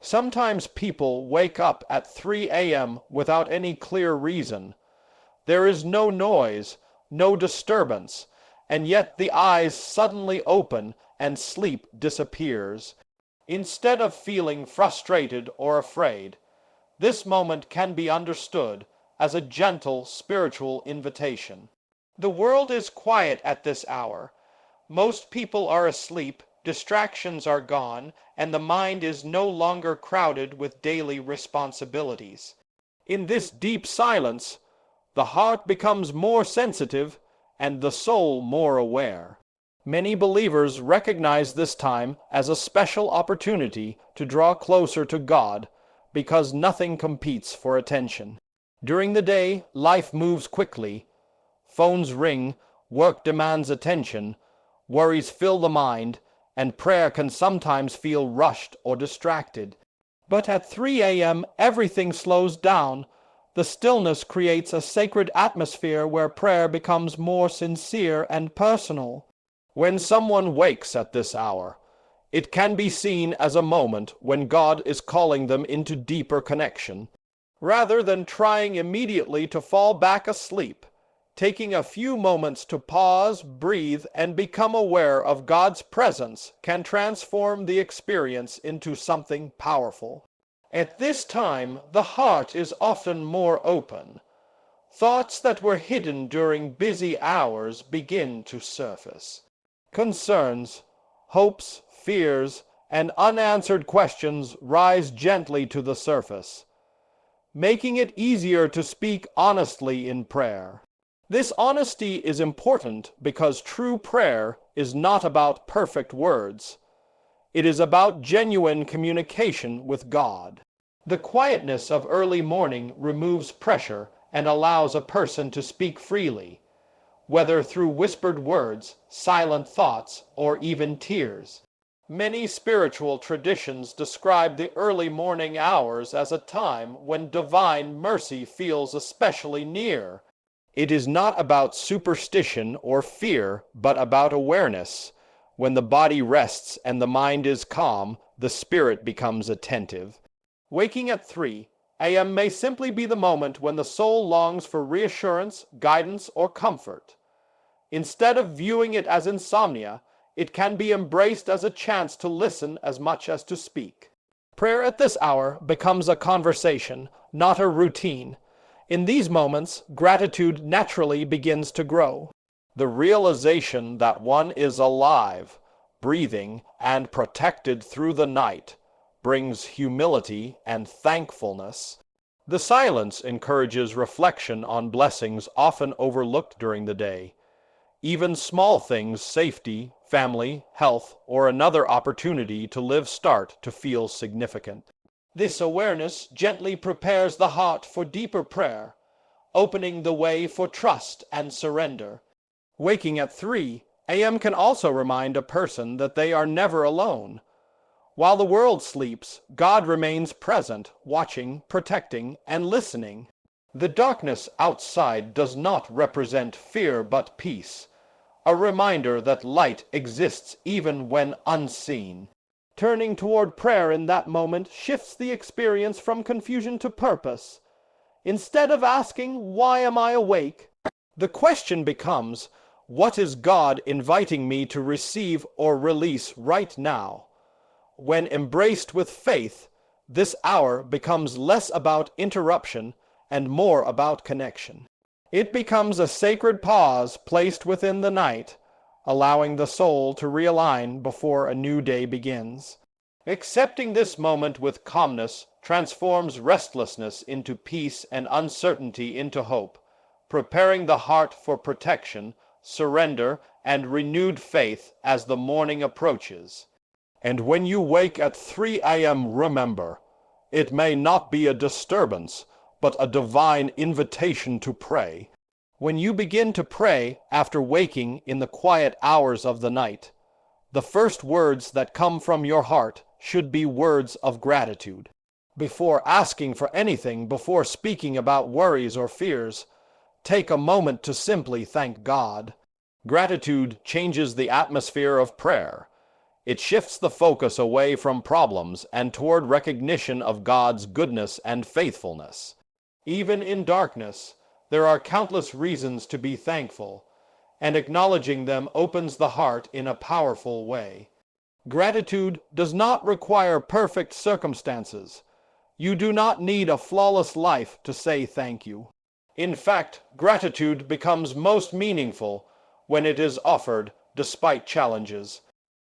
Sometimes people wake up at 3 a.m. without any clear reason. There is no noise, no disturbance, and yet the eyes suddenly open and sleep disappears. Instead of feeling frustrated or afraid, this moment can be understood as a gentle spiritual invitation. The world is quiet at this hour. Most people are asleep, distractions are gone, and the mind is no longer crowded with daily responsibilities. In this deep silence, the heart becomes more sensitive and the soul more aware. Many believers recognize this time as a special opportunity to draw closer to God because nothing competes for attention. During the day, life moves quickly. Phones ring, work demands attention, worries fill the mind, and prayer can sometimes feel rushed or distracted. But at 3 a.m. everything slows down. The stillness creates a sacred atmosphere where prayer becomes more sincere and personal. When someone wakes at this hour, it can be seen as a moment when God is calling them into deeper connection. Rather than trying immediately to fall back asleep, taking a few moments to pause, breathe, and become aware of God's presence can transform the experience into something powerful. At this time, the heart is often more open. Thoughts that were hidden during busy hours begin to surface. Concerns, hopes, fears, and unanswered questions rise gently to the surface, making it easier to speak honestly in prayer. This honesty is important because true prayer is not about perfect words. It is about genuine communication with God. The quietness of early morning removes pressure and allows a person to speak freely, whether through whispered words, silent thoughts, or even tears. Many spiritual traditions describe the early morning hours as a time when divine mercy feels especially near. It is not about superstition or fear, but about awareness. When the body rests and the mind is calm, the spirit becomes attentive. Waking at 3 a.m. may simply be the moment when the soul longs for reassurance, guidance, or comfort. Instead of viewing it as insomnia, it can be embraced as a chance to listen as much as to speak. Prayer at this hour becomes a conversation, not a routine. In these moments, gratitude naturally begins to grow. The realization that one is alive, breathing, and protected through the night brings humility and thankfulness. The silence encourages reflection on blessings often overlooked during the day. Even small things, safety, family, health, or another opportunity to live start to feel significant. This awareness gently prepares the heart for deeper prayer, opening the way for trust and surrender. Waking at 3 a.m. can also remind a person that they are never alone. While the world sleeps, God remains present, watching, protecting, and listening. The darkness outside does not represent fear but peace, a reminder that light exists even when unseen. Turning toward prayer in that moment shifts the experience from confusion to purpose. Instead of asking, "Why am I awake?" the question becomes, "What is God inviting me to receive or release right now?" When embraced with faith, this hour becomes less about interruption and more about connection. It becomes a sacred pause placed within the night, allowing the soul to realign before a new day begins. Accepting this moment with calmness transforms restlessness into peace and uncertainty into hope, preparing the heart for protection, surrender, and renewed faith as the morning approaches. And when you wake at 3 a.m., remember, it may not be a disturbance, but a divine invitation to pray. When you begin to pray after waking in the quiet hours of the night, the first words that come from your heart should be words of gratitude. Before asking for anything, before speaking about worries or fears, take a moment to simply thank God. Gratitude changes the atmosphere of prayer. It shifts the focus away from problems and toward recognition of God's goodness and faithfulness. Even in darkness, there are countless reasons to be thankful, and acknowledging them opens the heart in a powerful way. Gratitude does not require perfect circumstances. You do not need a flawless life to say thank you. In fact, gratitude becomes most meaningful when it is offered despite challenges.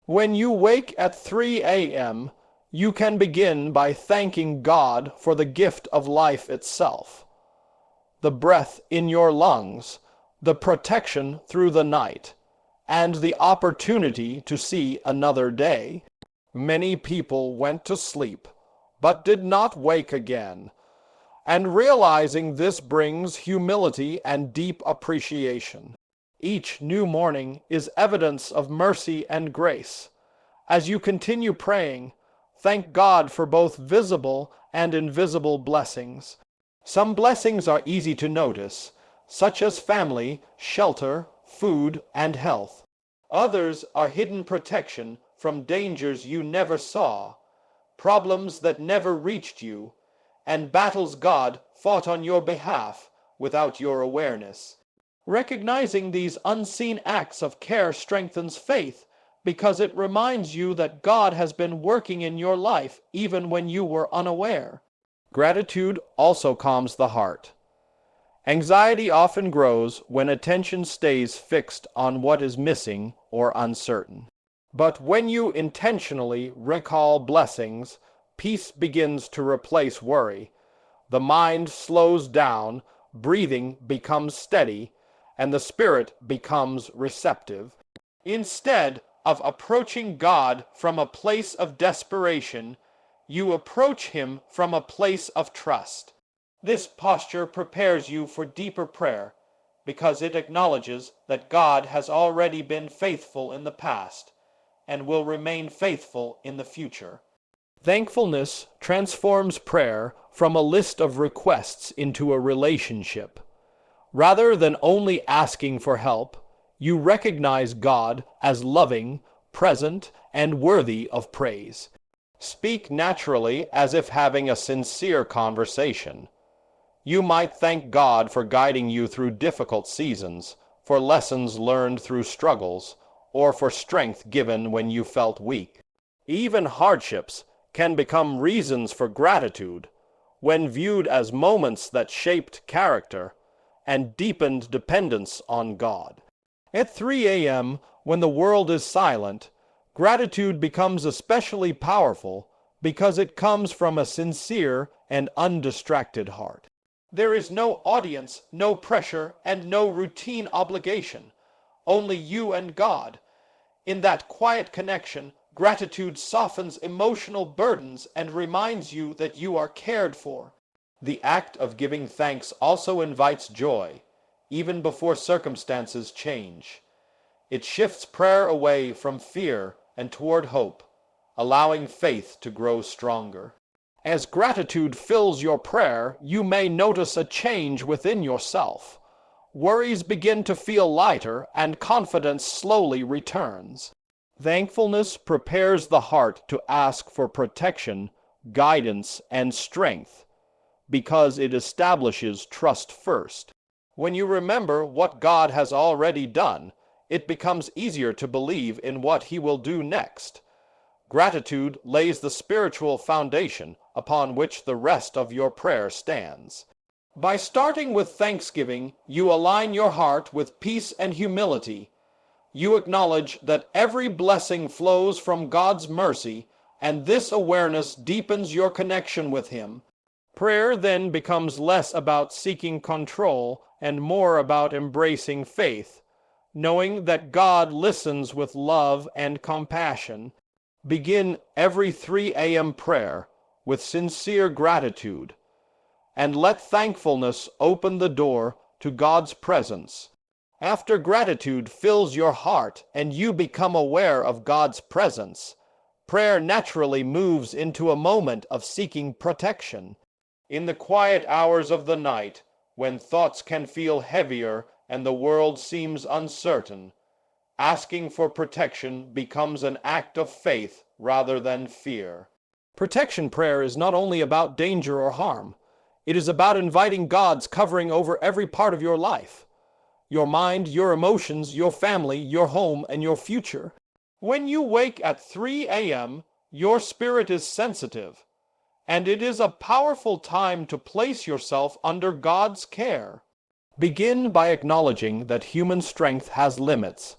When you wake at 3 a.m., you can begin by thanking God for the gift of life itself, the breath in your lungs, the protection through the night, and the opportunity to see another day. Many people went to sleep, but did not wake again, and realizing this brings humility and deep appreciation. Each new morning is evidence of mercy and grace. As you continue praying, thank God for both visible and invisible blessings. Some blessings are easy to notice, such as family, shelter, food, and health. Others are hidden protection from dangers you never saw, problems that never reached you, and battles God fought on your behalf without your awareness. Recognizing these unseen acts of care strengthens faith because it reminds you that God has been working in your life even when you were unaware. Gratitude also calms the heart. Anxiety often grows when attention stays fixed on what is missing or uncertain. But when you intentionally recall blessings, peace begins to replace worry. The mind slows down, breathing becomes steady, and the spirit becomes receptive. Instead of approaching God from a place of desperation, you approach Him from a place of trust. This posture prepares you for deeper prayer because it acknowledges that God has already been faithful in the past and will remain faithful in the future. Thankfulness transforms prayer from a list of requests into a relationship. Rather than only asking for help, you recognize God as loving, present, and worthy of praise. Speak naturally as if having a sincere conversation. You might thank God for guiding you through difficult seasons, for lessons learned through struggles, or for strength given when you felt weak. Even hardships can become reasons for gratitude when viewed as moments that shaped character and deepened dependence on God. At 3 a.m., when the world is silent, gratitude becomes especially powerful because it comes from a sincere and undistracted heart. There is no audience, no pressure, and no routine obligation, only you and God. In that quiet connection, gratitude softens emotional burdens and reminds you that you are cared for. The act of giving thanks also invites joy, even before circumstances change. It shifts prayer away from fear and toward hope, allowing faith to grow stronger. As gratitude fills your prayer, you may notice a change within yourself. Worries begin to feel lighter and confidence slowly returns. Thankfulness prepares the heart to ask for protection, guidance, and strength, because it establishes trust first. When you remember what God has already done, it becomes easier to believe in what He will do next. Gratitude lays the spiritual foundation upon which the rest of your prayer stands. By starting with thanksgiving, you align your heart with peace and humility. You acknowledge that every blessing flows from God's mercy, and this awareness deepens your connection with Him. Prayer then becomes less about seeking control and more about embracing faith, knowing that God listens with love and compassion. Begin every 3 a.m. prayer with sincere gratitude, and let thankfulness open the door to God's presence. After gratitude fills your heart and you become aware of God's presence, prayer naturally moves into a moment of seeking protection. In the quiet hours of the night, when thoughts can feel heavier and the world seems uncertain, asking for protection becomes an act of faith rather than fear. Protection prayer is not only about danger or harm. It is about inviting God's covering over every part of your life. Your mind, your emotions, your family, your home, and your future. When you wake at 3 a.m., your spirit is sensitive, and it is a powerful time to place yourself under God's care. Begin by acknowledging that human strength has limits.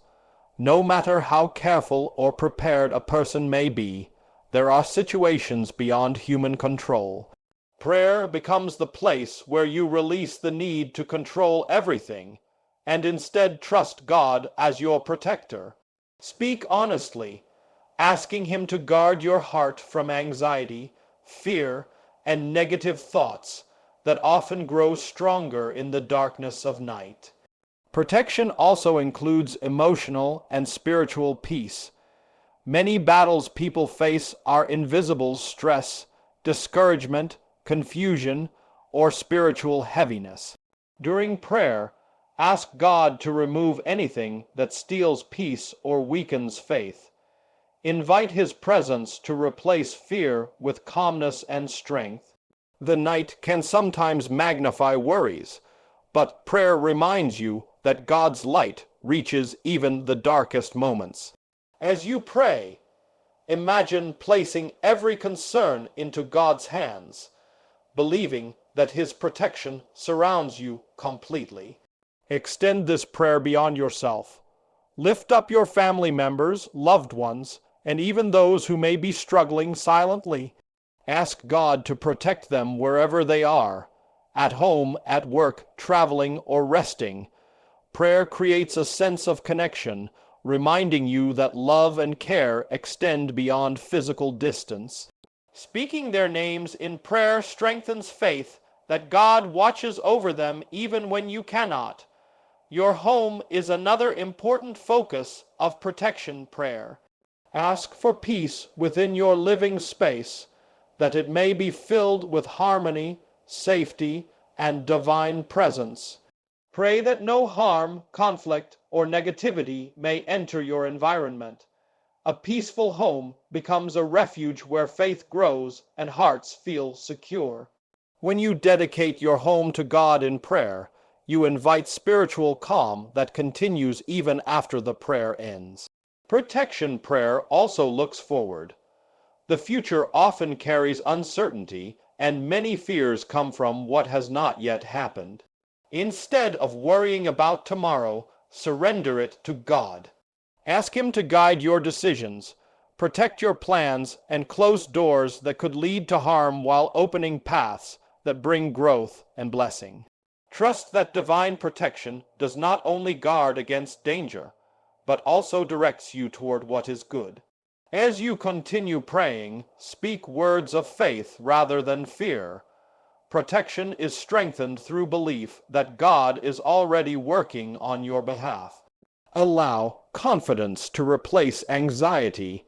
No matter how careful or prepared a person may be, there are situations beyond human control. Prayer becomes the place where you release the need to control everything and instead trust God as your protector. Speak honestly, asking Him to guard your heart from anxiety, fear, and negative thoughts that often grow stronger in the darkness of night. Protection also includes emotional and spiritual peace. Many battles people face are invisible stress, discouragement, confusion, or spiritual heaviness. During prayer, ask God to remove anything that steals peace or weakens faith. Invite His presence to replace fear with calmness and strength. The night can sometimes magnify worries, but prayer reminds you that God's light reaches even the darkest moments. As you pray, imagine placing every concern into God's hands, believing that His protection surrounds you completely. Extend this prayer beyond yourself. Lift up your family members, loved ones, and even those who may be struggling silently. Ask God to protect them wherever they are, at home, at work, traveling, or resting. Prayer creates a sense of connection, reminding you that love and care extend beyond physical distance. Speaking their names in prayer strengthens faith that God watches over them even when you cannot. Your home is another important focus of protection prayer. Ask for peace within your living space, that it may be filled with harmony, safety, and divine presence. Pray that no harm, conflict, or negativity may enter your environment. A peaceful home becomes a refuge where faith grows and hearts feel secure. When you dedicate your home to God in prayer, you invite spiritual calm that continues even after the prayer ends. Protection prayer also looks forward. The future often carries uncertainty, and many fears come from what has not yet happened. Instead of worrying about tomorrow, surrender it to God. Ask Him to guide your decisions, protect your plans, and close doors that could lead to harm while opening paths that bring growth and blessing. Trust that divine protection does not only guard against danger, but also directs you toward what is good. As you continue praying, speak words of faith rather than fear. Protection is strengthened through belief that God is already working on your behalf. Allow confidence to replace anxiety,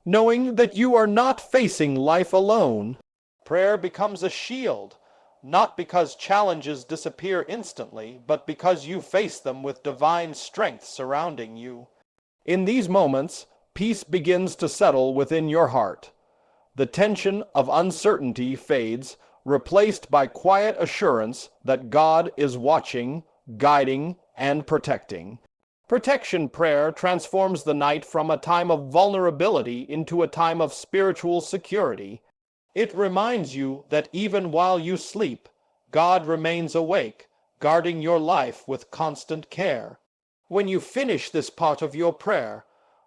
knowing that you are not facing life alone. Prayer becomes a shield, not because challenges disappear instantly, but because you face them with divine strength surrounding you. In these moments, peace begins to settle within your heart. The tension of uncertainty fades, replaced by quiet assurance that God is watching, guiding, and protecting. Protection prayer transforms the night from a time of vulnerability into a time of spiritual security. It reminds you that even while you sleep, God remains awake, guarding your life with constant care. When you finish this part of your prayer,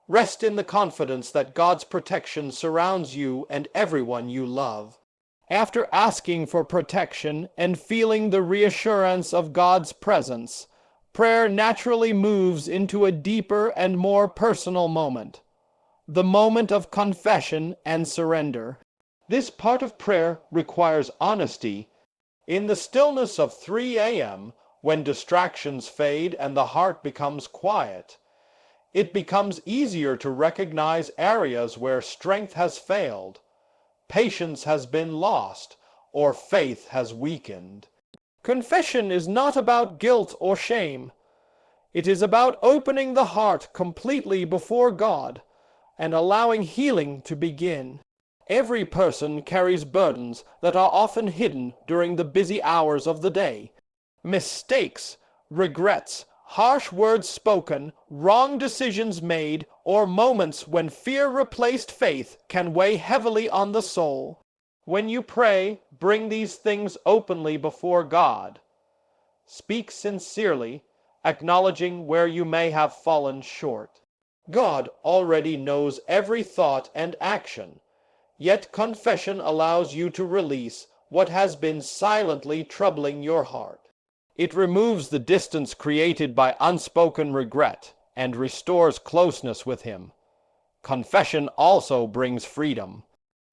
rest in the confidence that God's protection surrounds you and everyone you love. After asking for protection and feeling the reassurance of God's presence, prayer naturally moves into a deeper and more personal moment, the moment of confession and surrender. This part of prayer requires honesty. In the stillness of 3 a.m., when distractions fade and the heart becomes quiet, it becomes easier to recognize areas where strength has failed, patience has been lost, or faith has weakened. Confession is not about guilt or shame. It is about opening the heart completely before God and allowing healing to begin. Every person carries burdens that are often hidden during the busy hours of the day. Mistakes, regrets, harsh words spoken, wrong decisions made, or moments when fear replaced faith can weigh heavily on the soul. When you pray, bring these things openly before God. Speak sincerely, acknowledging where you may have fallen short. God already knows every thought and action, yet confession allows you to release what has been silently troubling your heart. It removes the distance created by unspoken regret and restores closeness with Him. Confession also brings freedom.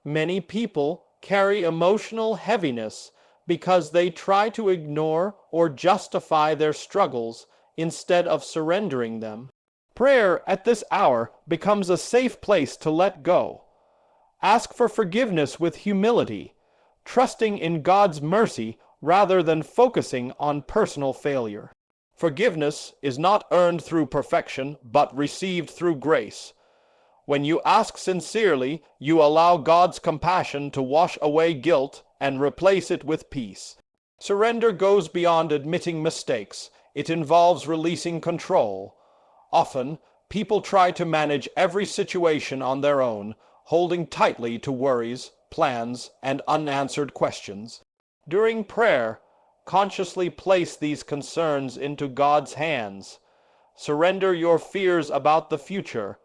Many people carry emotional heaviness because they try to ignore or justify their struggles instead of surrendering them. Prayer at this hour becomes a safe place to let go. Ask for forgiveness with humility, trusting in God's mercy rather than focusing on personal failure. Forgiveness is not earned through perfection, but received through grace. When you ask sincerely, you allow God's compassion to wash away guilt and replace it with peace. Surrender goes beyond admitting mistakes. It involves releasing control. Often, people try to manage every situation on their own, holding tightly to worries, plans, and unanswered questions. During prayer, consciously place these concerns into God's hands. Surrender your fears about the future,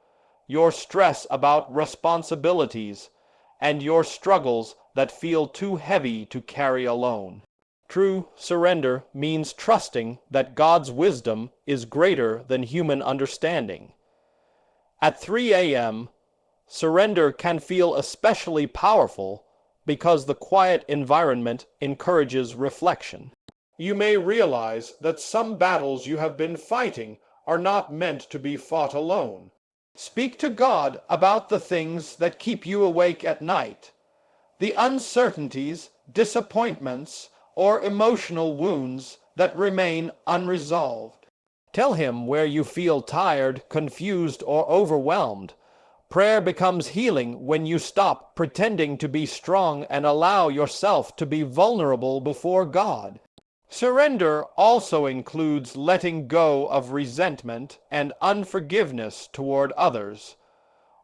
your stress about responsibilities, and your struggles that feel too heavy to carry alone. True surrender means trusting that God's wisdom is greater than human understanding. At 3 a.m., surrender can feel especially powerful because the quiet environment encourages reflection. You may realize that some battles you have been fighting are not meant to be fought alone. Speak to God about the things that keep you awake at night, the uncertainties, disappointments, or emotional wounds that remain unresolved. Tell Him where you feel tired, confused, or overwhelmed. Prayer becomes healing when you stop pretending to be strong and allow yourself to be vulnerable before God. Surrender also includes letting go of resentment and unforgiveness toward others.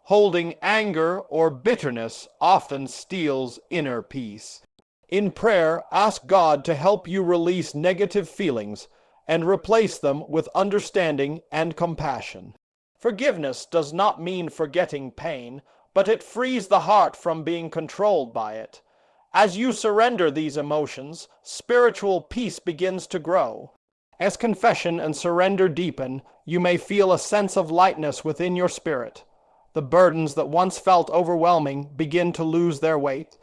Holding anger or bitterness often steals inner peace. In prayer, ask God to help you release negative feelings and replace them with understanding and compassion. Forgiveness does not mean forgetting pain, but it frees the heart from being controlled by it. As you surrender these emotions, spiritual peace begins to grow. As confession and surrender deepen, you may feel a sense of lightness within your spirit. The burdens that once felt overwhelming begin to lose their weight.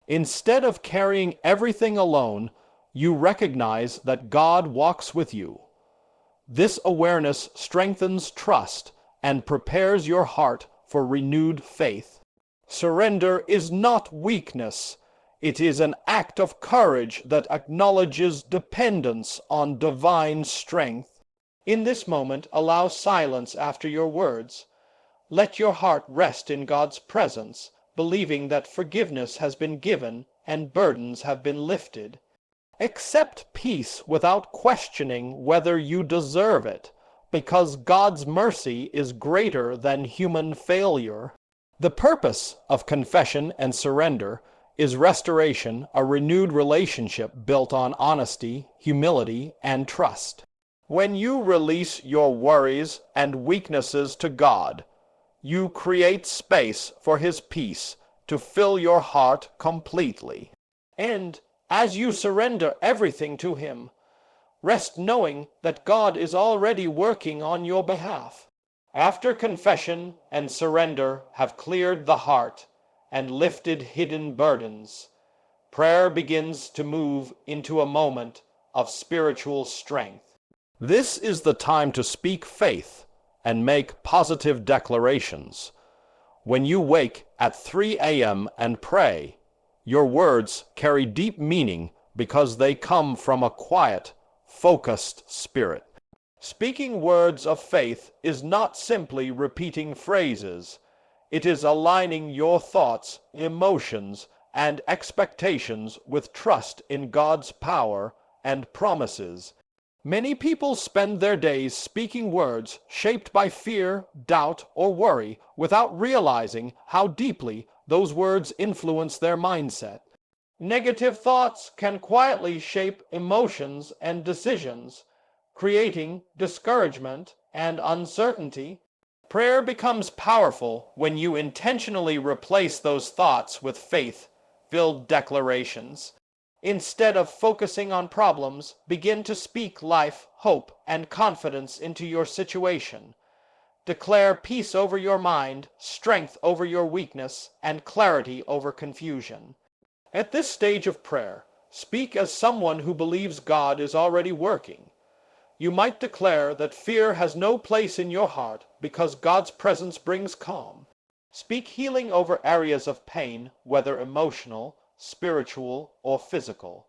Instead of carrying everything alone, you recognize that God walks with you. This awareness strengthens trust and prepares your heart for renewed faith. Surrender is not weakness. It is an act of courage that acknowledges dependence on divine strength. In this moment, allow silence after your words. Let your heart rest in God's presence, believing that forgiveness has been given and burdens have been lifted. Accept peace without questioning whether you deserve it, because God's mercy is greater than human failure. The purpose of confession and surrender is restoration, a renewed relationship built on honesty, humility, and trust. When you release your worries and weaknesses to God, you create space for His peace to fill your heart completely. And as you surrender everything to Him, rest knowing that God is already working on your behalf. After confession and surrender have cleared the heart and lifted hidden burdens, prayer begins to move into a moment of spiritual strength. This is the time to speak faith and make positive declarations. When you wake at 3 a.m. and pray, your words carry deep meaning because they come from a quiet, focused spirit. Speaking words of faith is not simply repeating phrases. It is aligning your thoughts, emotions, and expectations with trust in God's power and promises. Many people spend their days speaking words shaped by fear, doubt, or worry without realizing how deeply those words influence their mindset. Negative thoughts can quietly shape emotions and decisions, creating discouragement and uncertainty. Prayer becomes powerful when you intentionally replace those thoughts with faith-filled declarations. Instead of focusing on problems, begin to speak life, hope, and confidence into your situation. Declare peace over your mind, strength over your weakness, and clarity over confusion. At this stage of prayer, speak as someone who believes God is already working. You might declare that fear has no place in your heart because God's presence brings calm. Speak healing over areas of pain, whether emotional, spiritual, or physical.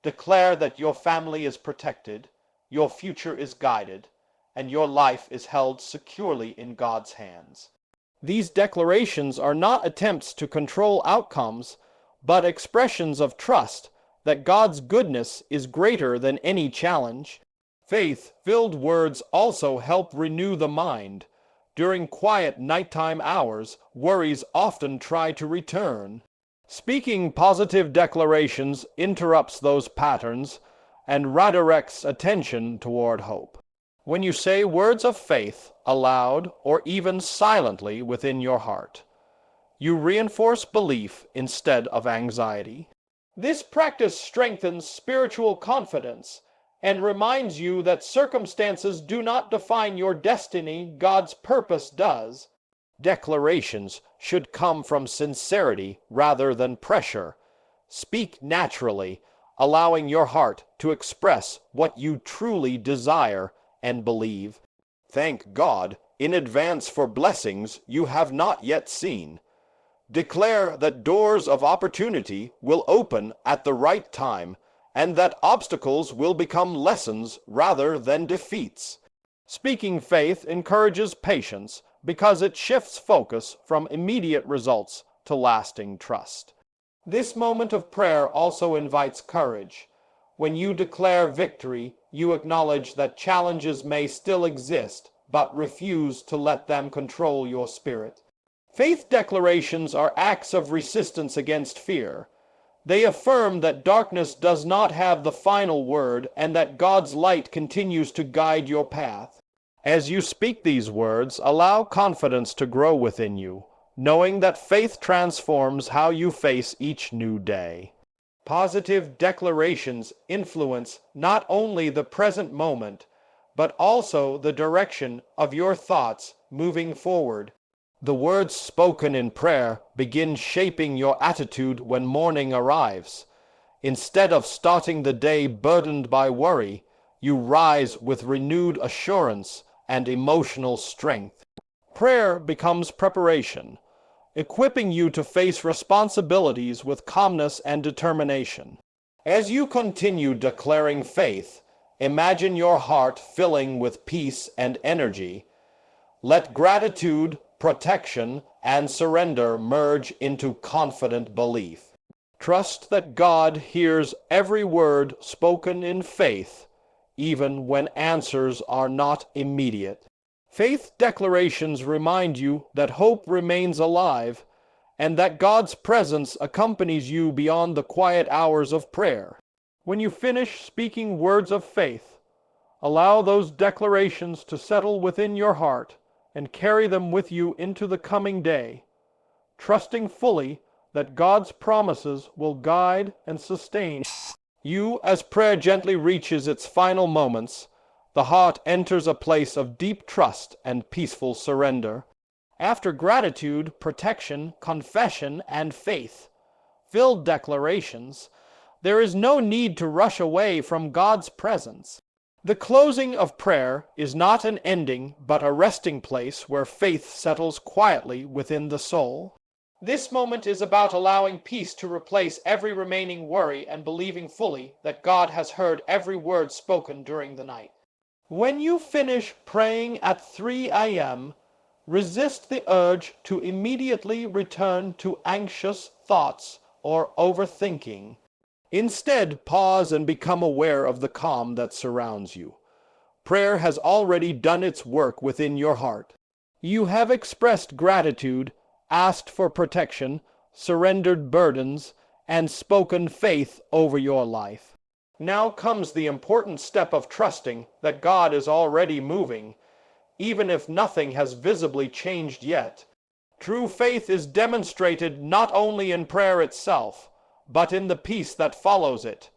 Declare that your family is protected, your future is guided, and your life is held securely in God's hands. These declarations are not attempts to control outcomes, but expressions of trust that God's goodness is greater than any challenge. Faith-filled words also help renew the mind. During quiet nighttime hours, worries often try to return. Speaking positive declarations interrupts those patterns and redirects attention toward hope. When you say words of faith aloud or even silently within your heart, you reinforce belief instead of anxiety. This practice strengthens spiritual confidence and reminds you that circumstances do not define your destiny, God's purpose does. Declarations should come from sincerity rather than pressure. Speak naturally, allowing your heart to express what you truly desire and believe. Thank God in advance for blessings you have not yet seen. Declare that doors of opportunity will open at the right time and that obstacles will become lessons rather than defeats. Speaking faith encourages patience because it shifts focus from immediate results to lasting trust. This moment of prayer also invites courage. When you declare victory, you acknowledge that challenges may still exist, but refuse to let them control your spirit. Faith declarations are acts of resistance against fear. They affirm that darkness does not have the final word and that God's light continues to guide your path. As you speak these words, allow confidence to grow within you, knowing that faith transforms how you face each new day. Positive declarations influence not only the present moment, but also the direction of your thoughts moving forward. The words spoken in prayer begin shaping your attitude when morning arrives. Instead of starting the day burdened by worry, you rise with renewed assurance and emotional strength. Prayer becomes preparation, equipping you to face responsibilities with calmness and determination. As you continue declaring faith, imagine your heart filling with peace and energy. Let gratitude, protection, and surrender merge into confident belief. Trust that God hears every word spoken in faith, even when answers are not immediate. Faith declarations remind you that hope remains alive and that God's presence accompanies you beyond the quiet hours of prayer. When you finish speaking words of faith, allow those declarations to settle within your heart and carry them with you into the coming day, trusting fully that God's promises will guide and sustain you. As prayer gently reaches its final moments, the heart enters a place of deep trust and peaceful surrender. After gratitude, protection, confession, and faith-filled declarations, there is no need to rush away from God's presence. The closing of prayer is not an ending, but a resting place where faith settles quietly within the soul. This moment is about allowing peace to replace every remaining worry and believing fully that God has heard every word spoken during the night. When you finish praying at 3 a.m., resist the urge to immediately return to anxious thoughts or overthinking. Instead, pause and become aware of the calm that surrounds you. Prayer has already done its work within your heart. You have expressed gratitude, asked for protection, surrendered burdens, and spoken faith over your life. Now comes the important step of trusting that God is already moving, even if nothing has visibly changed yet. True faith is demonstrated not only in prayer itself, but in the peace that follows it.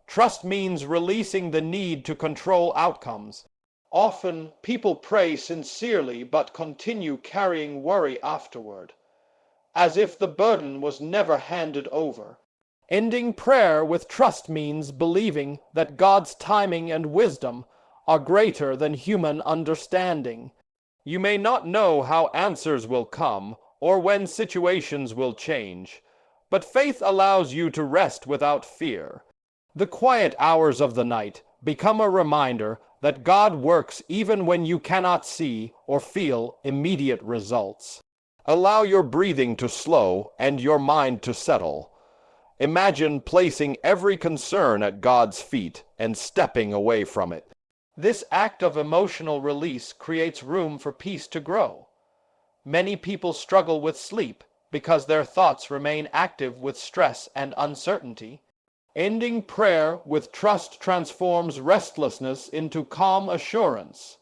Trust means releasing the need to control outcomes. Often people pray sincerely but continue carrying worry afterward, as if the burden was never handed over. Ending prayer with trust means believing that God's timing and wisdom are greater than human understanding. You may not know how answers will come or when situations will change, but faith allows you to rest without fear. The quiet hours of the night become a reminder that God works even when you cannot see or feel immediate results. Allow your breathing to slow and your mind to settle. Imagine placing every concern at God's feet and stepping away from it. This act of emotional release creates room for peace to grow. Many people struggle with sleep because their thoughts remain active with stress and uncertainty. Ending prayer with trust transforms restlessness into calm assurance.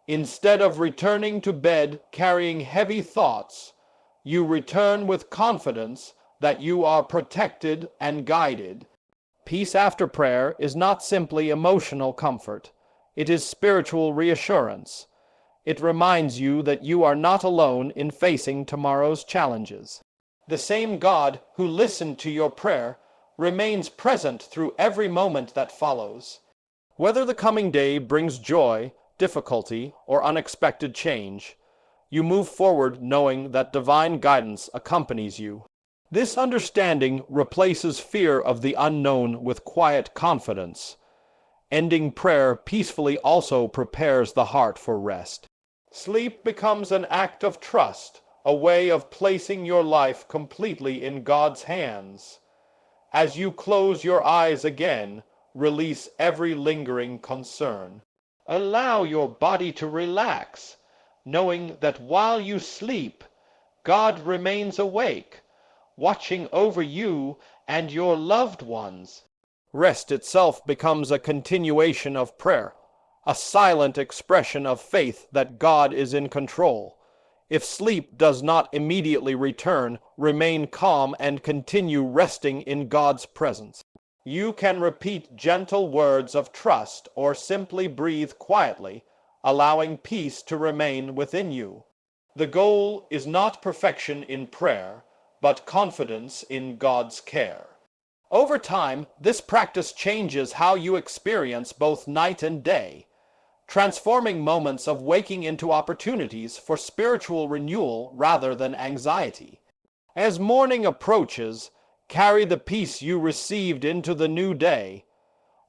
Instead of returning to bed carrying heavy thoughts, you return with confidence that you are protected and guided. Peace after prayer is not simply emotional comfort. It is spiritual reassurance. It reminds you that you are not alone in facing tomorrow's challenges. The same God who listened to your prayer remains present through every moment that follows. Whether the coming day brings joy, difficulty, or unexpected change, you move forward knowing that divine guidance accompanies you. This understanding replaces fear of the unknown with quiet confidence. Ending prayer peacefully also prepares the heart for rest. Sleep becomes an act of trust, a way of placing your life completely in God's hands. As you close your eyes again, release every lingering concern. Allow your body to relax, knowing that while you sleep, God remains awake, watching over you and your loved ones. Rest itself becomes a continuation of prayer, a silent expression of faith that God is in control. If sleep does not immediately return, remain calm and continue resting in God's presence. You can repeat gentle words of trust or simply breathe quietly, allowing peace to remain within you. The goal is not perfection in prayer, but confidence in God's care. Over time, this practice changes how you experience both night and day, transforming moments of waking into opportunities for spiritual renewal rather than anxiety. As morning approaches, carry the peace you received into the new day.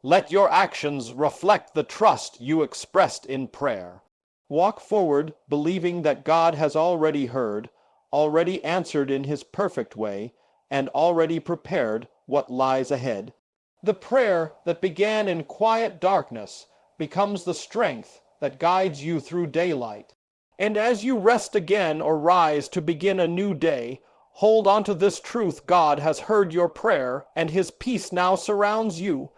Let your actions reflect the trust you expressed in prayer. Walk forward believing that God has already heard, already answered in His perfect way, and already prepared what lies ahead. The prayer that began in quiet darkness becomes the strength that guides you through daylight. And as you rest again or rise to begin a new day, hold on to this truth: God has heard your prayer, and His peace now surrounds you.